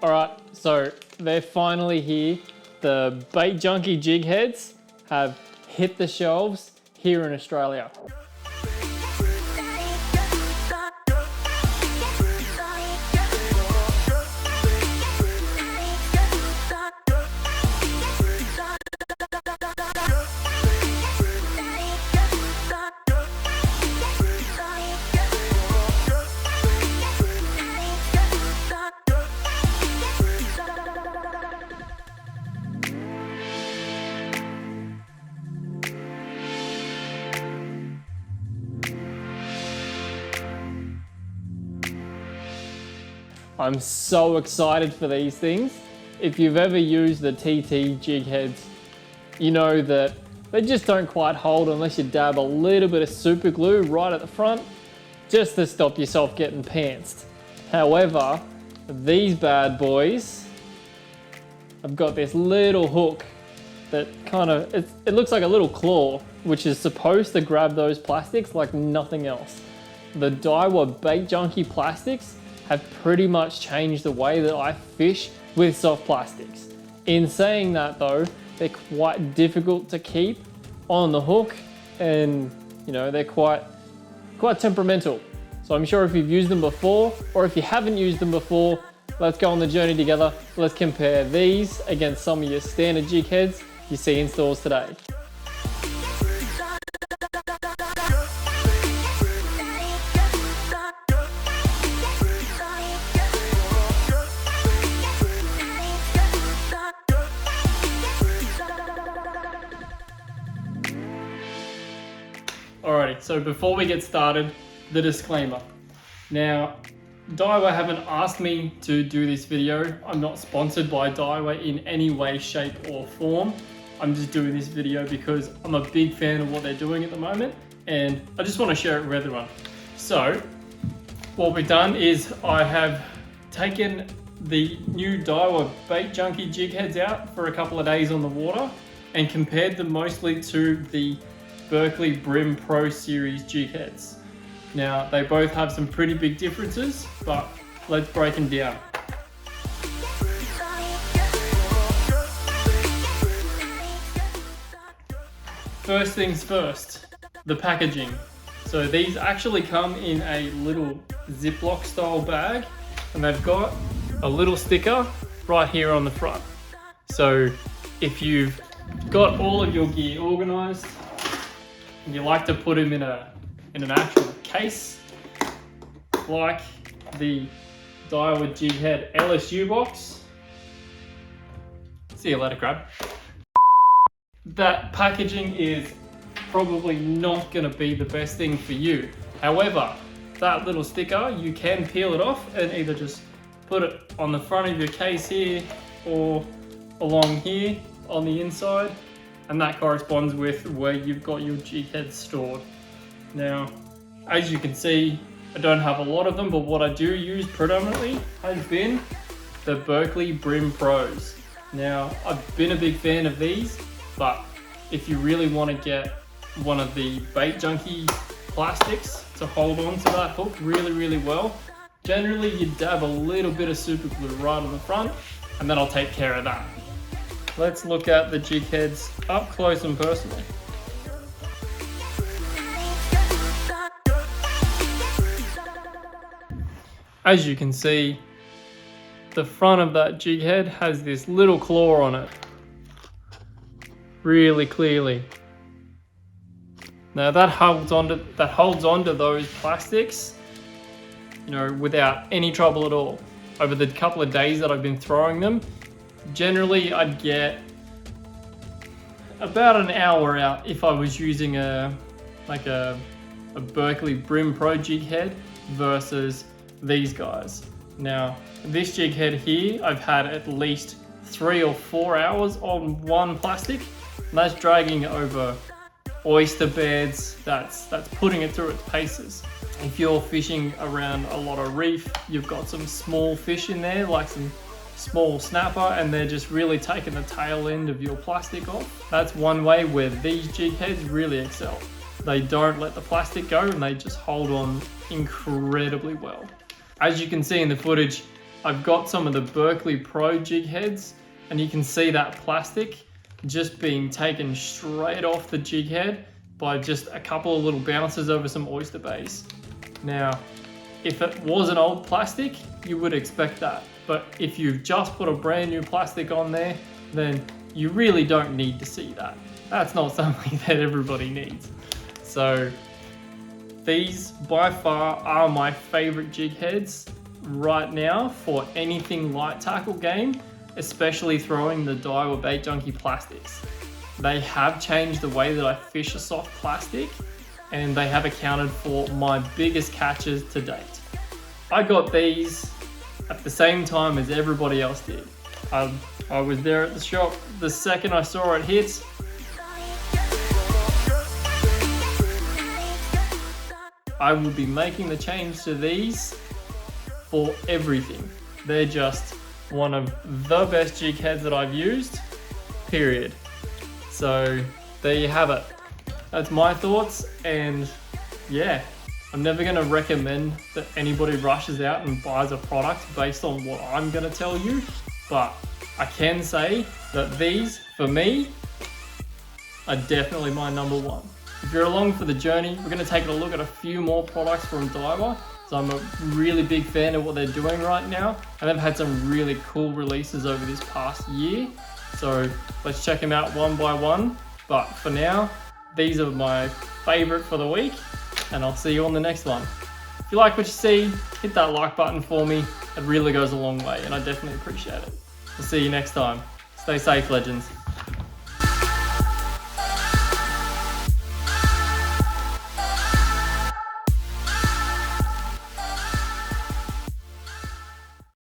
All right, so they're finally here. The Bait Junkie jig heads have hit the shelves here in Australia. I'm so excited for these things. If you've ever used the TT jig heads, you know that they just don't quite hold unless you dab a little bit of super glue right at the front, just to stop yourself getting pantsed. However, these bad boys have got this little hook that kind of, it looks like a little claw, which is supposed to grab those plastics like nothing else. The Daiwa Bait Junkie plastics have pretty much changed the way that I fish with soft plastics. In saying that though, they're quite difficult to keep on the hook, and you know, they're quite temperamental. So I'm sure if you've used them before, or if you haven't used them before, let's go on the journey together. Let's compare these against some of your standard jig heads you see in stores today. Alrighty, so before we get started, the disclaimer. Now, Daiwa haven't asked me to do this video. I'm not sponsored by Daiwa in any way, shape or form. I'm just doing this video because I'm a big fan of what they're doing at the moment, and I just want to share it with everyone. So, what we've done is I have taken the new Daiwa Bait Junkie jig heads out for a couple of days on the water and compared them mostly to the Berkley Bream Pro series jig heads. Now, they both have some pretty big differences, but let's break them down. First things first, the packaging. So these actually come in a little Ziploc style bag, and they've got a little sticker right here on the front. So if you've got all of your gear organized, and you like to put them in an actual case, like the Daiwa Jig Head LSU box. See you later, crab. That packaging is probably not going to be the best thing for you. However, that little sticker, you can peel it off and either just put it on the front of your case here or along here on the inside, and that corresponds with where you've got your jig heads stored. Now, as you can see, I don't have a lot of them, but what I do use predominantly has been the Berkley Bream Pros. Now, I've been a big fan of these, but if you really want to get one of the Bait Junkie plastics to hold on to that hook really, really well, generally you dab a little bit of super glue right on the front, and then I'll take care of that. Let's look at the jig heads up close and personal. As you can see, the front of that jig head has this little claw on it, really clearly. Now that holds onto those plastics, you know, without any trouble at all. Over the couple of days that I've been throwing them, generally I'd get about an hour out if I was using a Berkley Bream Pro jig head versus these guys. Now, this jig head here, I've had at least 3 or 4 hours on one plastic, and that's dragging over oyster beds, that's putting it through its paces. If you're fishing around a lot of reef, you've got some small fish in there, like some small snapper, and they're just really taking the tail end of your plastic off. That's one way where these jig heads really excel. They don't let the plastic go and they just hold on incredibly well. As you can see in the footage, I've got some of the Berkley Pro jig heads, and you can see that plastic just being taken straight off the jig head by just a couple of little bounces over some oyster baits. Now, if it was an old plastic, you would expect that. But if you've just put a brand new plastic on there, then you really don't need to see that. That's not something that everybody needs. So these by far are my favorite jig heads right now for anything light tackle game, especially throwing the Daiwa Bait Junkie plastics. They have changed the way that I fish a soft plastic, and they have accounted for my biggest catches to date. I got these at the same time as everybody else did. I was there at the shop the second I saw it hit. I will be making the change to these for everything. They're just one of the best jig heads that I've used, period. So there you have it. That's my thoughts, and yeah, I'm never gonna recommend that anybody rushes out and buys a product based on what I'm gonna tell you, but I can say that these, for me, are definitely my number one. If you're along for the journey, we're gonna take a look at a few more products from Daiwa. So I'm a really big fan of what they're doing right now, and they've had some really cool releases over this past year. So let's check them out one by one. But for now, these are my favorite for the week, and I'll see you on the next one. If you like what you see, hit that like button for me. It really goes a long way, and I definitely appreciate it. We'll see you next time. Stay safe, legends.